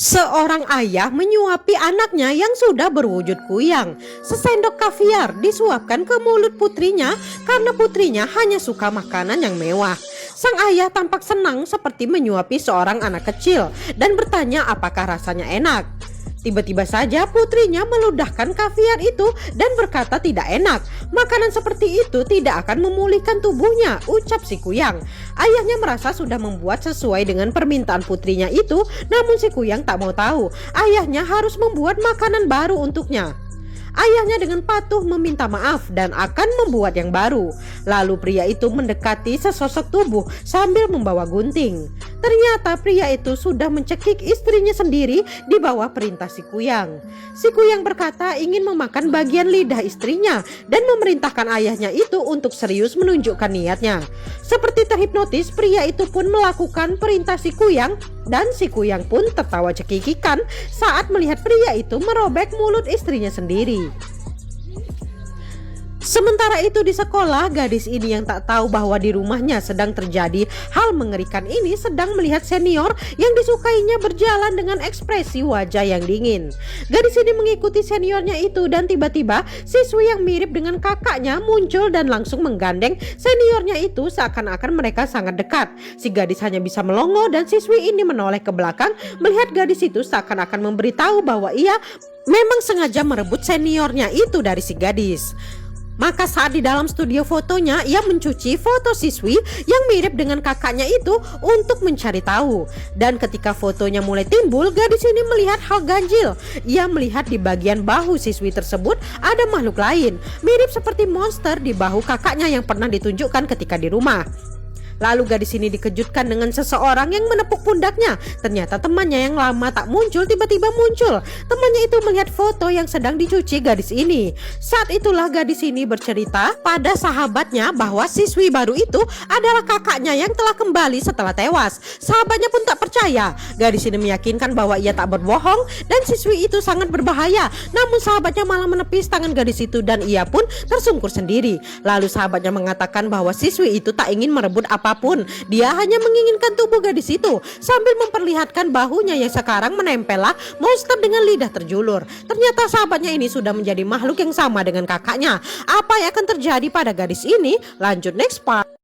Seorang ayah menyuapi anaknya yang sudah berwujud kuyang. Sesendok kaviar disuapkan ke mulut putrinya karena putrinya hanya suka makanan yang mewah. Sang ayah tampak senang seperti menyuapi seorang anak kecil dan bertanya apakah rasanya enak. Tiba-tiba saja putrinya meludahkan kaviar itu dan berkata tidak enak. Makanan seperti itu tidak akan memulihkan tubuhnya, ucap si kuyang. Ayahnya merasa sudah membuat sesuai dengan permintaan putrinya itu, namun si kuyang tak mau tahu. Ayahnya harus membuat makanan baru untuknya. Ayahnya dengan patuh meminta maaf dan akan membuat yang baru. Lalu pria itu mendekati sesosok tubuh sambil membawa gunting. Ternyata pria itu sudah mencekik istrinya sendiri di bawah perintah si kuyang. Si kuyang berkata ingin memakan bagian lidah istrinya dan memerintahkan ayahnya itu untuk serius menunjukkan niatnya. Seperti terhipnotis, pria itu pun melakukan perintah si kuyang dan si kuyang pun tertawa cekikikan saat melihat pria itu merobek mulut istrinya sendiri. Sementara itu di sekolah, gadis ini yang tak tahu bahwa di rumahnya sedang terjadi hal mengerikan ini sedang melihat senior yang disukainya berjalan dengan ekspresi wajah yang dingin. Gadis ini mengikuti seniornya itu dan tiba-tiba siswi yang mirip dengan kakaknya muncul dan langsung menggandeng seniornya itu seakan-akan mereka sangat dekat. Si gadis hanya bisa melongo dan siswi ini menoleh ke belakang melihat gadis itu seakan-akan memberitahu bahwa ia memang sengaja merebut seniornya itu dari si gadis. Maka saat di dalam studio fotonya, ia mencuci foto siswi yang mirip dengan kakaknya itu untuk mencari tahu. Dan ketika fotonya mulai timbul, gadis ini melihat hal ganjil. Ia melihat di bagian bahu siswi tersebut ada makhluk lain, mirip seperti monster di bahu kakaknya yang pernah ditunjukkan ketika di rumah. Lalu gadis ini dikejutkan dengan seseorang yang menepuk pundaknya. Ternyata temannya yang lama tak muncul tiba-tiba muncul. Temannya itu melihat foto yang sedang dicuci gadis ini. Saat itulah gadis ini bercerita pada sahabatnya bahwa siswi baru itu adalah kakaknya yang telah kembali setelah tewas. Sahabatnya pun tak percaya. Gadis ini meyakinkan bahwa ia tak berbohong dan siswi itu sangat berbahaya. Namun sahabatnya malah menepis tangan gadis itu dan ia pun tersungkur sendiri. Lalu sahabatnya mengatakan bahwa siswi itu tak ingin merebut apapun, dia hanya menginginkan tubuh gadis itu sambil memperlihatkan bahunya yang sekarang menempellah monster dengan lidah terjulur. Ternyata sahabatnya ini sudah menjadi makhluk yang sama dengan kakaknya. Apa yang akan terjadi pada gadis ini? Lanjut next part.